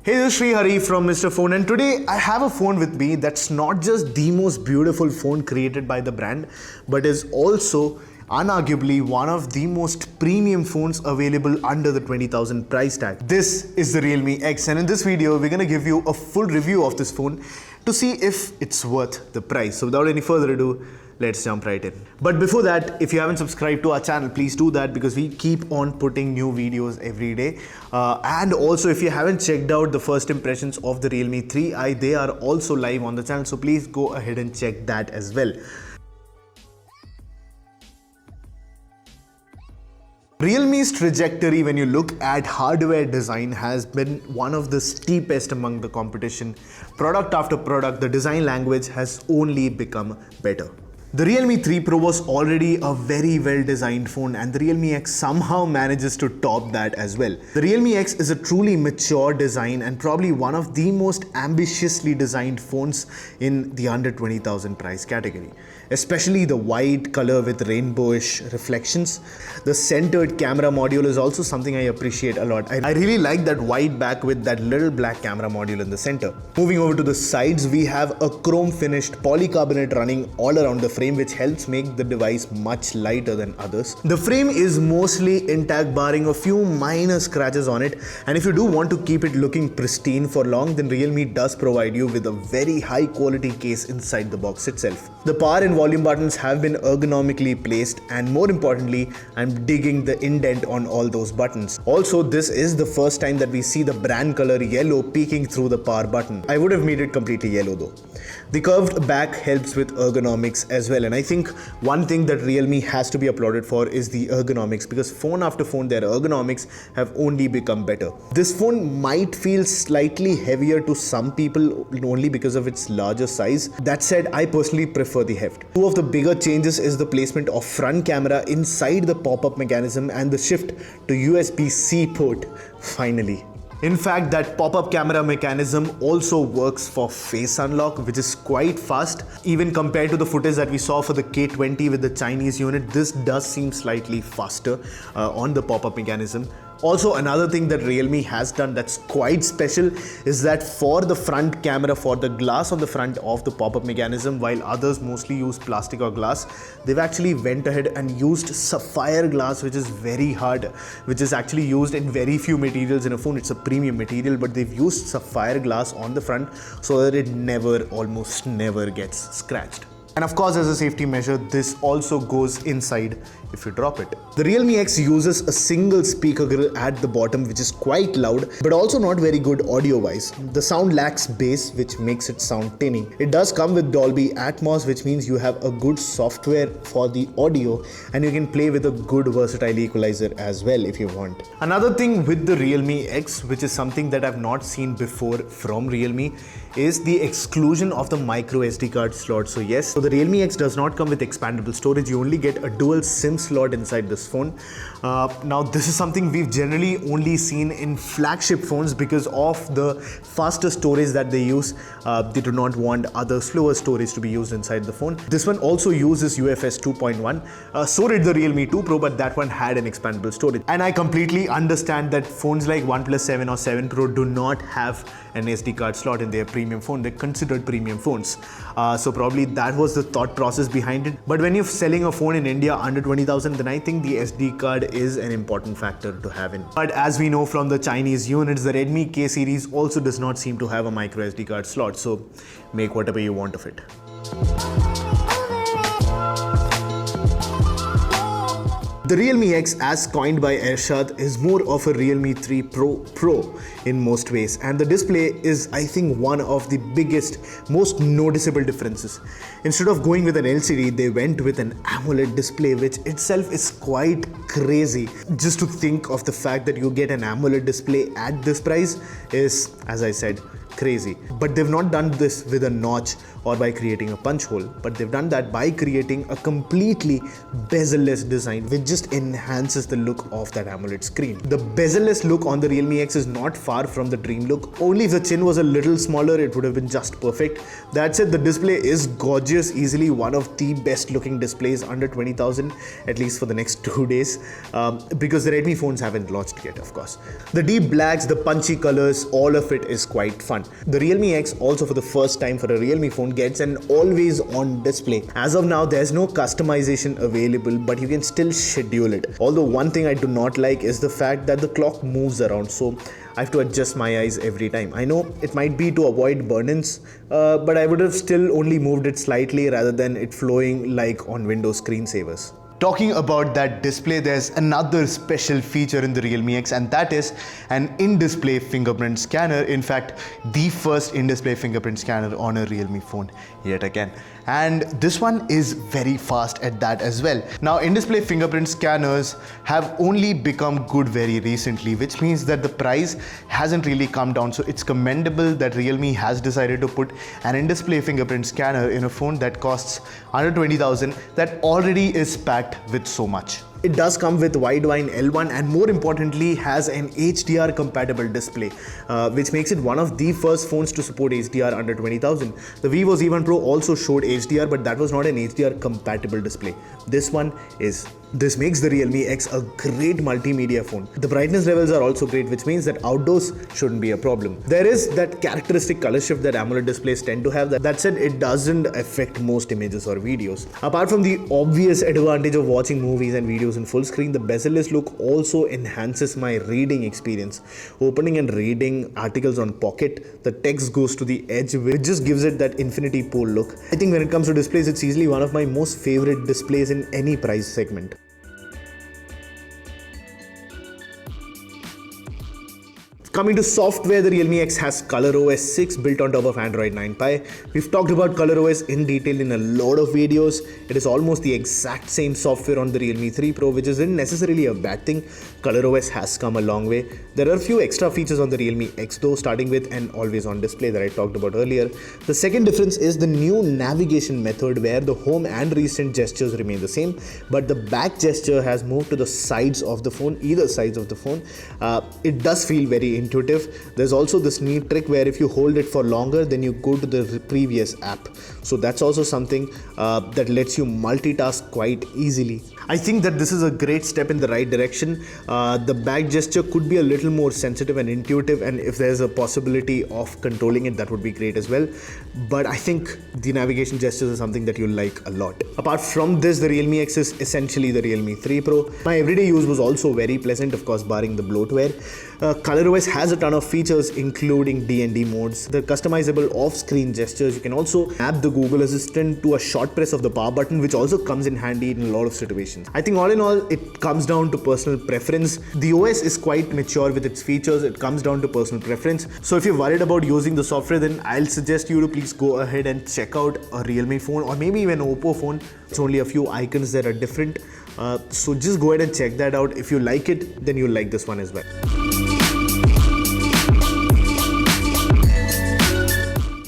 Hey, this is Sreehari from Mr. Phone, and today I have a phone with me that's not just the most beautiful phone created by the brand, but is also unarguably one of the most premium phones available under the 20,000 price tag. This is the Realme X, and in this video we're gonna give you a full review of this phone to see if it's worth the price. So without any further ado, let's jump right in. But before that, if you haven't subscribed to our channel, please do that because we keep on putting new videos every day. And also, if you haven't checked out the first impressions of the Realme 3i, they are also live on the channel. So please go ahead and check that as well. Realme's trajectory when you look at hardware design has been one of the steepest among the competition. Product after product, the design language has only become better. The Realme 3 Pro was already a very well designed phone, and the Realme X somehow manages to top that as well. The Realme X is a truly mature design and probably one of the most ambitiously designed phones in the under 20,000 price category. Especially the white color with rainbowish reflections. The centered camera module is also something I appreciate a lot. I really like that white back with that little black camera module in the center. Moving over to the sides, we have a chrome finished polycarbonate running all around the frame, which helps make the device much lighter than others. The frame is mostly intact barring a few minor scratches on it, and if you do want to keep it looking pristine for long, then Realme does provide you with a very high quality case inside the box itself. The power and volume buttons have been ergonomically placed, and more importantly, I'm digging the indent on all those buttons. Also, this is the first time that we see the brand color yellow peeking through the power button. I would have made it completely yellow though. The curved back helps with ergonomics as well, and I think one thing that Realme has to be applauded for is the ergonomics, because phone after phone their ergonomics have only become better. This phone might feel slightly heavier to some people only because of its larger size. That said, I personally prefer the heft. Two of the bigger changes is the placement of front camera inside the pop-up mechanism and the shift to USB-C port finally. In fact, that pop-up camera mechanism also works for face unlock, which is quite fast. Even compared to the footage that we saw for the K20 with the Chinese unit, this does seem slightly faster on the pop-up mechanism. Also, another thing that Realme has done that's quite special is that for the front camera, for the glass on the front of the pop-up mechanism, while others mostly use plastic or glass, they've actually went ahead and used sapphire glass, which is very hard, which is actually used in very few materials in a phone. It's a premium material, but they've used sapphire glass on the front so that it almost never gets scratched. And of course, as a safety measure, this also goes inside if you drop it. The Realme X uses a single speaker grill at the bottom, which is quite loud, but also not very good audio-wise. The sound lacks bass, which makes it sound tinny. It does come with Dolby Atmos, which means you have a good software for the audio, and you can play with a good versatile equalizer as well if you want. Another thing with the Realme X, which is something that I've not seen before from Realme, is the exclusion of the micro SD card slot. So yes, so the Realme X does not come with expandable storage. You only get a dual SIM slot inside this phone. Now this is something we've generally only seen in flagship phones because of the faster storage that they use. They do not want other slower storage to be used inside the phone. This one also uses UFS 2.1. So did the Realme 2 Pro, but that one had an expandable storage. And I completely understand that phones like OnePlus 7 or 7 Pro do not have an SD card slot in their premium phone. They're considered premium phones. So probably that was the thought process behind it. But when you're selling a phone in India under 20,000, then I think the SD card is an important factor to have in. But as we know from the Chinese units, the Redmi K series also does not seem to have a micro SD card slot. So make whatever you want of it. The Realme X, as coined by Ershad, is more of a Realme 3 Pro in most ways, and the display is, I think, one of the biggest, most noticeable differences. Instead of going with an LCD, they went with an AMOLED display, which itself is quite crazy. Just to think of the fact that you get an AMOLED display at this price is, as I said, crazy. But they've not done this with a notch or by creating a punch hole, but they've done that by creating a completely bezel-less design which just enhances the look of that AMOLED screen. The bezel-less look on the Realme X is not far from the dream look. Only if the chin was a little smaller, it would have been just perfect. That said, the display is gorgeous, easily one of the best looking displays under 20,000, at least for the next 2 days, because the Redmi phones haven't launched yet, of course. The deep blacks, the punchy colors, all of it is quite fun. The Realme X also, for the first time for a Realme phone, gets an always on display. As of now, there's no customization available, but you can still schedule it. Although one thing I do not like is the fact that the clock moves around, so I have to adjust my eyes every time. I know it might be to avoid burn-ins, but I would have still only moved it slightly rather than it flowing like on Windows screensavers. Talking about that display, there's another special feature in the Realme X, and that is an in-display fingerprint scanner. In fact, the first in-display fingerprint scanner on a Realme phone yet again. And this one is very fast at that as well. Now, in-display fingerprint scanners have only become good very recently, which means that the price hasn't really come down. So it's commendable that Realme has decided to put an in-display fingerprint scanner in a phone that costs under 20,000 that already is packed with so much. It does come with wideband L1 and more importantly has an HDR compatible display, which makes it one of the first phones to support HDR under 20,000. The Vivo Z1 Pro also showed HDR, but that was not an HDR compatible display. This one is. This makes the Realme X a great multimedia phone. The brightness levels are also great, which means that outdoors shouldn't be a problem. There is that characteristic color shift that AMOLED displays tend to have. That said, it doesn't affect most images or videos. Apart from the obvious advantage of watching movies and videos in full screen, the bezel-less look also enhances my reading experience. Opening and reading articles on Pocket, the text goes to the edge, which just gives it that infinity pool look. I think when it comes to displays, it's easily one of my most favorite displays in any price segment. Coming to software, the Realme X has ColorOS 6 built on top of Android 9 Pie. We've talked about ColorOS in detail in a lot of videos. It is almost the exact same software on the Realme 3 Pro, which isn't necessarily a bad thing. ColorOS has come a long way. There are a few extra features on the Realme X though, starting with an always-on display that I talked about earlier. The second difference is the new navigation method where the home and recent gestures remain the same, but the back gesture has moved to the sides of the phone, either sides of the phone. It does feel very intuitive. There's also this neat trick where if you hold it for longer, then you go to the previous app. So that's also something that lets you multitask quite easily. I think that this is a great step in the right direction. The back gesture could be a little more sensitive and intuitive, and if there's a possibility of controlling it, that would be great as well. But I think the navigation gestures are something that you'll like a lot. Apart from this, the Realme X is essentially the Realme 3 Pro. My everyday use was also very pleasant, of course, barring the bloatware. ColorOS has a ton of features, including D&D modes, the customizable off-screen gestures. You can also add the Google Assistant to a short press of the power button, which also comes in handy in a lot of situations. I think all in all, it comes down to personal preference. The OS is quite mature with its features. It comes down to personal preference. So if you're worried about using the software, then I'll suggest you to please go ahead and check out a Realme phone or maybe even an Oppo phone. It's only a few icons that are different. So just go ahead and check that out. If you like it, then you'll like this one as well.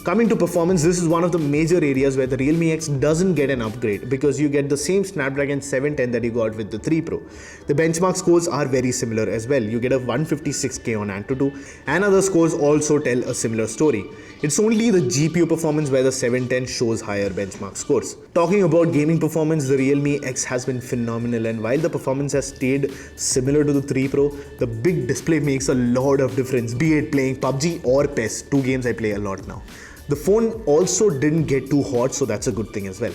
Coming to performance, this is one of the major areas where the Realme X doesn't get an upgrade because you get the same Snapdragon 710 that you got with the 3 Pro. The benchmark scores are very similar as well. You get a 156K on Antutu, and other scores also tell a similar story. It's only the GPU performance where the 710 shows higher benchmark scores. Talking about gaming performance, the Realme X has been phenomenal, and while the performance has stayed similar to the 3 Pro, the big display makes a lot of difference, be it playing PUBG or PES, two games I play a lot now. The phone also didn't get too hot, so that's a good thing as well.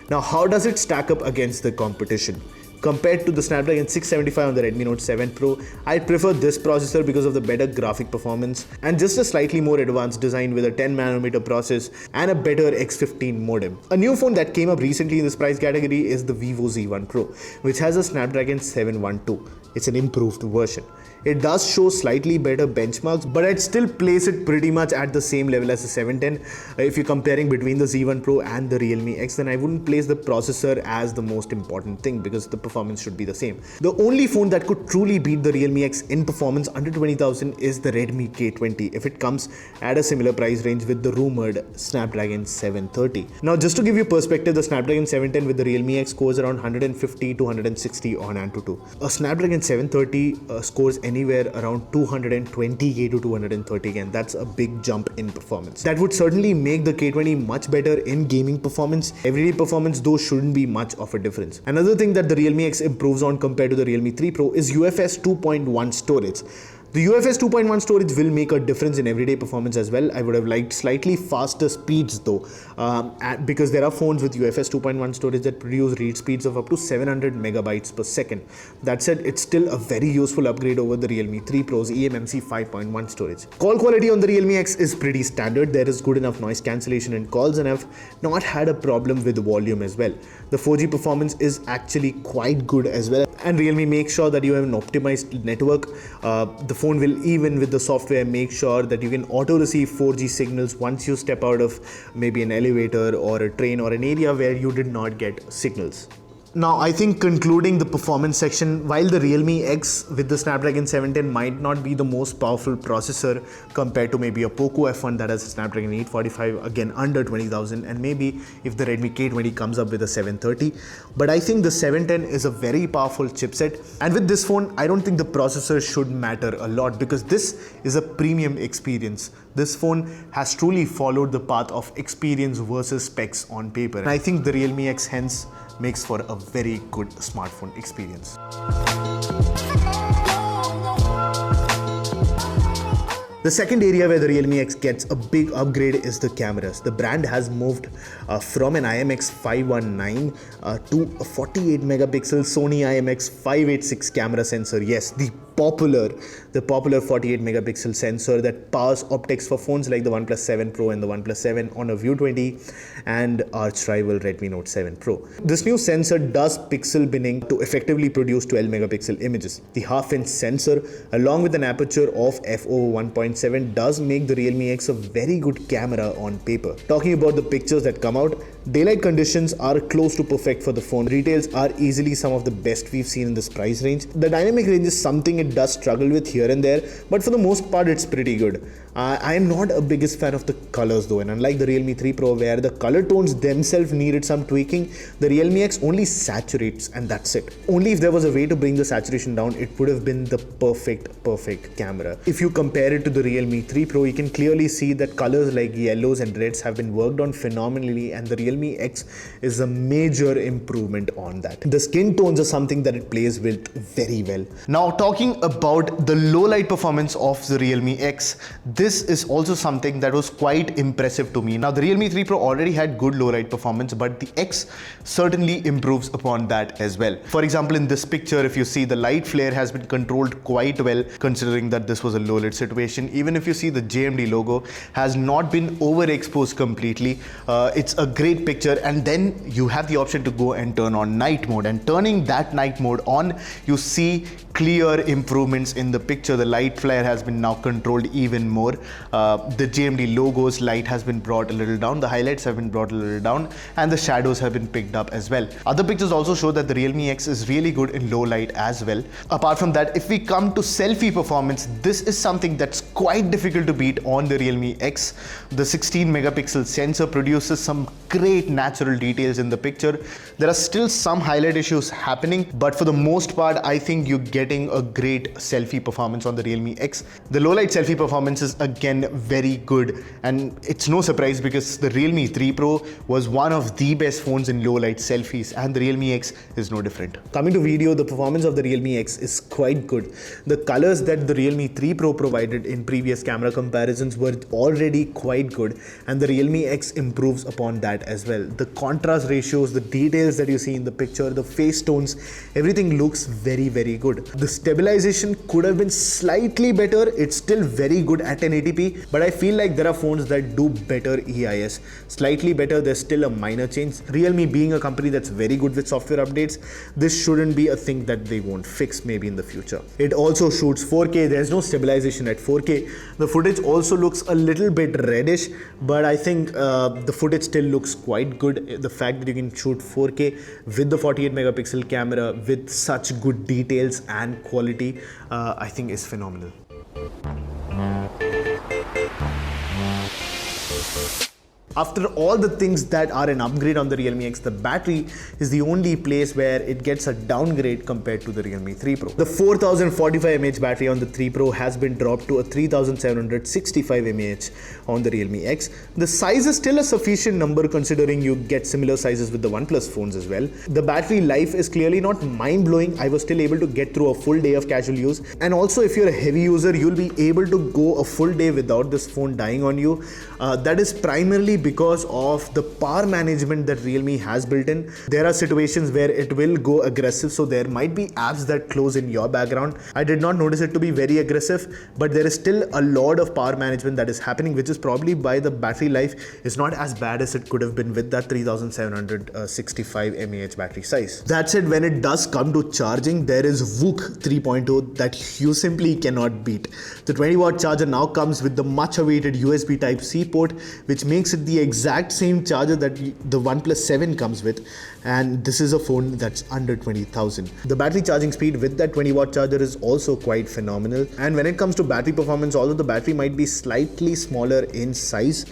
Now, how does it stack up against the competition? Compared to the Snapdragon 675 on the Redmi Note 7 Pro, I prefer this processor because of the better graphic performance and just a slightly more advanced design with a 10nm process and a better X15 modem. A new phone that came up recently in this price category is the Vivo Z1 Pro, which has a Snapdragon 712. It's an improved version. It does show slightly better benchmarks, but I'd still place it pretty much at the same level as the 710. If you're comparing between the Z1 Pro and the Realme X, then I wouldn't place the processor as the most important thing because the performance should be the same. The only phone that could truly beat the Realme X in performance under 20,000 is the Redmi K20 if it comes at a similar price range with the rumored Snapdragon 730. Now, just to give you perspective, the Snapdragon 710 with the Realme X scores around 150 to 160 on Antutu. A Snapdragon 730 scores anywhere around 220k to 230k, and that's a big jump in performance. That would certainly make the K20 much better in gaming performance. Everyday performance though shouldn't be much of a difference. Another thing that the Realme X improves on compared to the Realme 3 Pro is UFS 2.1 storage. The UFS 2.1 storage will make a difference in everyday performance as well. I would have liked slightly faster speeds though, because there are phones with UFS 2.1 storage that produce read speeds of up to 700 megabytes per second. That said, it's still a very useful upgrade over the Realme 3 Pro's eMMC 5.1 storage. Call quality on the Realme X is pretty standard. There is good enough noise cancellation in calls, and I've not had a problem with volume as well. The 4G performance is actually quite good as well, and Realme makes sure that you have an optimized network. The phone will, even with the software, make sure that you can auto receive 4G signals once you step out of maybe an elevator or a train or an area where you did not get signals. Now, I think concluding the performance section, while the Realme X with the Snapdragon 710 might not be the most powerful processor compared to maybe a Poco F1 that has a Snapdragon 845, again under 20,000, and maybe if the Redmi K20 comes up with a 730, but I think the 710 is a very powerful chipset, and with this phone, I don't think the processor should matter a lot because this is a premium experience. This phone has truly followed the path of experience versus specs on paper, and I think the Realme X hence makes for a very good smartphone experience. The second area where the Realme X gets a big upgrade is the cameras. The brand has moved from an IMX 519 to a 48 megapixel Sony IMX 586 camera sensor. Yes, the popular 48 megapixel sensor that powers optics for phones like the OnePlus 7 Pro and the OnePlus 7 Honor View 20 and arch rival Redmi Note 7 Pro. This new sensor does pixel binning to effectively produce 12 megapixel images. The half-inch sensor along with an aperture of f/1.7 does make the Realme X a very good camera on paper. Talking about the pictures that come out, daylight conditions are close to perfect for the phone. Retails are easily some of the best we've seen in this price range. The dynamic range is something it does struggle with here and there, but for the most part it's pretty good. I am not a biggest fan of the colors though, and unlike the Realme 3 Pro where the color tones themselves needed some tweaking, the Realme X only saturates and that's it. Only if there was a way to bring the saturation down, it would have been the perfect camera. If you compare it to the Realme 3 Pro, you can clearly see that colors like yellows and reds have been worked on phenomenally, and the Realme X is a major improvement on that. The skin tones are something that it plays with very well. Now, talking about the low light performance of the Realme X, this is also something that was quite impressive to me. Now, the Realme 3 Pro already had good low light performance, but the X certainly improves upon that as well. For example, in this picture, if you see, the light flare has been controlled quite well considering that this was a low lit situation. Even if you see, the JMD logo has not been overexposed completely. It's a great picture, and then you have the option to go and turn on night mode, and turning that night mode on, you see clear improvements in the picture. The light flare has been now controlled even more. The JMD logos light has been brought a little down, the highlights have been brought a little down, and the shadows have been picked up as well. Other pictures also show that the Realme X is really good in low light as well. Apart from that, if we come to selfie performance, this is something that's quite difficult to beat on the Realme X. The 16 megapixel sensor produces some great natural details in the picture. There are still some highlight issues happening, but for the most part, I think you're getting a great selfie performance on the Realme X. The low light selfie performance is again very good, and it's no surprise because the Realme 3 Pro was one of the best phones in low light selfies, and the Realme X is no different. Coming to video, the performance of the Realme X is quite good. The colors that the Realme 3 Pro provided in previous camera comparisons were already quite good, and the Realme X improves upon that as well. The contrast ratios, the details that you see in the picture, the face tones, everything looks very good. The stabilization could have been slightly better. It's still very good at an 1080p, but I feel like there are phones that do better EIS. Slightly better, there's still a minor change. Realme being a company that's very good with software updates, this shouldn't be a thing that they won't fix maybe in the future. It also shoots 4K, there's no stabilization at 4K. The footage also looks a little bit reddish, but I think the footage still looks quite good. The fact that you can shoot 4K with the 48 megapixel camera with such good details and quality, I think is phenomenal. After all the things that are an upgrade on the Realme X, the battery is the only place where it gets a downgrade compared to the Realme 3 Pro. The 4045 mAh battery on the 3 Pro has been dropped to a 3765 mAh on the Realme X. The size is still a sufficient number considering you get similar sizes with the OnePlus phones as well. The battery life is clearly not mind-blowing. I was still able to get through a full day of casual use. And also if you're a heavy user, you'll be able to go a full day without this phone dying on you. That is primarily because of the power management that Realme has built in. There are situations where it will go aggressive, so there might be apps that close in your background. I did not notice it to be very aggressive, but there is still a lot of power management that is happening, which is probably why the battery life is not as bad as it could have been with that 3765 mAh battery size. That said, when it does come to charging, there is VOOC 3.0 that you simply cannot beat. The 20-watt charger now comes with the much awaited USB Type-C port, which makes it the exact same charger that the OnePlus 7 comes with, and this is a phone that's under 20,000. The battery charging speed with that 20-watt charger is also quite phenomenal, and when it comes to battery performance, although the battery might be slightly smaller in size,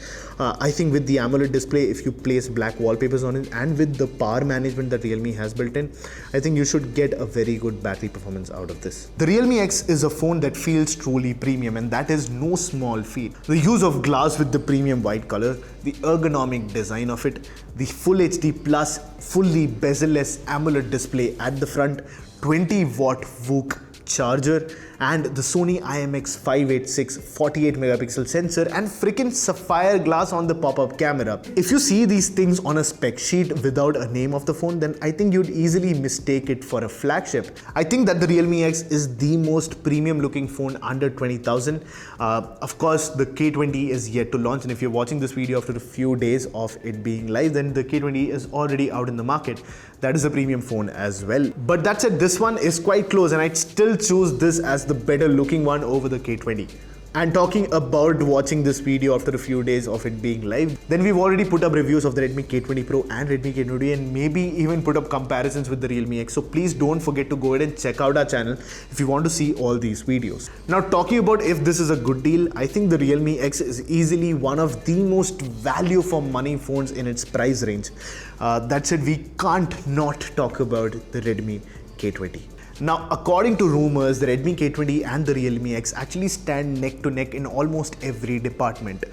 I think with the AMOLED display, if you place black wallpapers on it and with the power management that Realme has built in, I think you should get a very good battery performance out of this. The Realme X is a phone that feels truly premium, and that is no small feat. The use of glass with the premium white color, the ergonomic design of it, the Full HD Plus fully bezel-less AMOLED display at the front, 20-watt VOOC charger, and the Sony IMX586 48 megapixel sensor and freaking sapphire glass on the pop-up camera. If you see these things on a spec sheet without a name of the phone, then I think you'd easily mistake it for a flagship. I think that the Realme X is the most premium looking phone under 20,000. Of course, the K20 is yet to launch, and if you're watching this video after a few days of it being live, then the K20 is already out in the market. That is a premium phone as well. But that said, this one is quite close, and I'd still choose this as the better looking one over the K20. And talking about watching this video after a few days of it being live, then we've already put up reviews of the Redmi K20 Pro and Redmi K20, and maybe even put up comparisons with the Realme X. So please don't forget to go ahead and check out our channel if you want to see all these videos. Now, talking about if this is a good deal, I think the Realme X is easily one of the most value for money phones in its price range. That said, we can't not talk about the Redmi K20. Now, according to rumors, the Redmi K20 and the Realme X actually stand neck to neck in almost every department.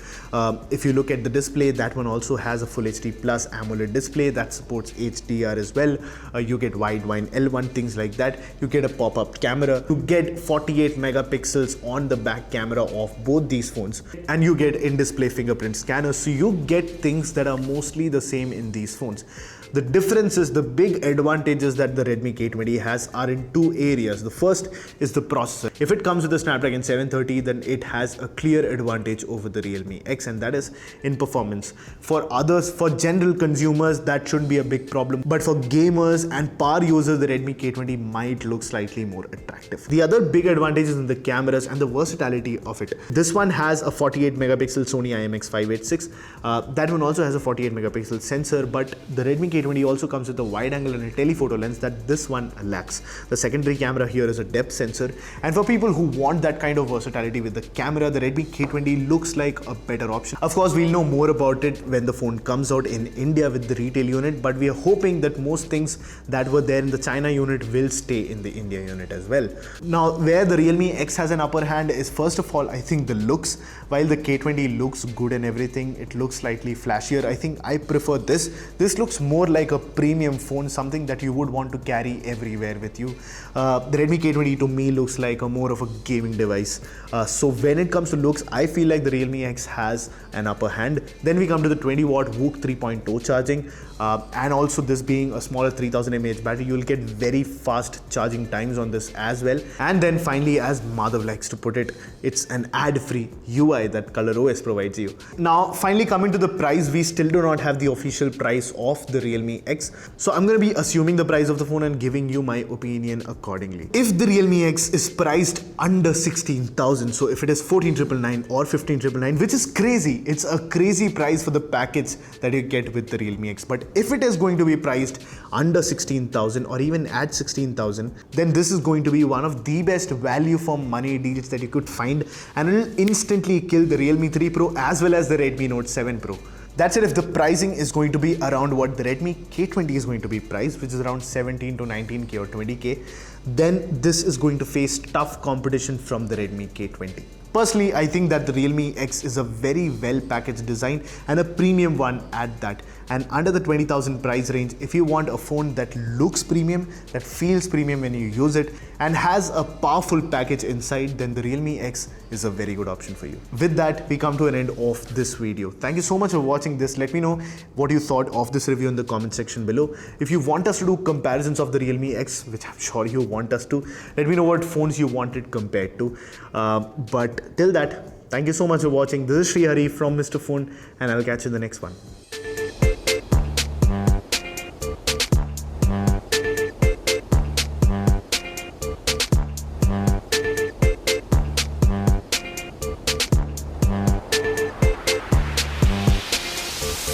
If you look at the display, that one also has a Full HD Plus AMOLED display that supports HDR as well. You get wide-wide L1, things like that. You get a pop-up camera. You get 48 megapixels on the back camera of both these phones. And you get in-display fingerprint scanners. So you get things that are mostly the same in these phones. The differences, the big advantages that the Redmi K20 has are in two areas. The first is the processor. If it comes with the Snapdragon 730, then it has a clear advantage over the Realme X, and that is in performance. For others, for general consumers, that shouldn't be a big problem. But for gamers and power users, the Redmi K20 might look slightly more attractive. The other big advantage is in the cameras and the versatility of it. This one has a 48 megapixel Sony IMX586. That one also has a 48 megapixel sensor, but the Redmi K20 also comes with a wide angle and a telephoto lens that this one lacks. The secondary camera here is a depth sensor, and for people who want that kind of versatility with the camera, the Redmi K20 looks like a better option. Of course, we'll know more about it when the phone comes out in India with the retail unit, but we are hoping that most things that were there in the China unit will stay in the India unit as well. Now, where the Realme X has an upper hand is, first of all, I think the looks. While the K20 looks good and everything, it looks slightly flashier. I think I prefer this. This looks more like a premium phone, something that you would want to carry everywhere with you. The Redmi K20 to me looks like more of a gaming device. So when it comes to looks, I feel like the Realme X has an upper hand. Then we come to the 20 watt VOOC 3.0 charging, and also this being a smaller 3000 mAh battery, you'll get very fast charging times on this as well. And then finally, as Madhav likes to put it, it's an ad-free UI that ColorOS provides you. Now finally coming to the price, we still do not have the official price of the Realme X, so I'm going to be assuming the price of the phone and giving you my opinion accordingly. If the Realme X is priced under 16,000, so if it is 14,999 or 15,999, which is crazy, it's a crazy price for the package that you get with the Realme X. But if it is going to be priced under 16,000 or even at 16,000, then this is going to be one of the best value for money deals that you could find, and it will instantly kill the Realme 3 Pro as well as the Redmi Note 7 Pro. That's it. If the pricing is going to be around what the Redmi K20 is going to be priced, which is around 17 to 19k or 20k, then this is going to face tough competition from the Redmi K20. Personally, I think that the Realme X is a very well packaged design and a premium one at that. And under the 20,000 price range, if you want a phone that looks premium, that feels premium when you use it, and has a powerful package inside, then the Realme X is a very good option for you. With that, we come to an end of this video. Thank you so much for watching this. Let me know what you thought of this review in the comment section below. If you want us to do comparisons of the Realme X, which I'm sure you want us to, let me know what phones you want it compared to. But till that, thank you so much for watching. This is Sreehari from Mr. Phone, and I'll catch you in the next one.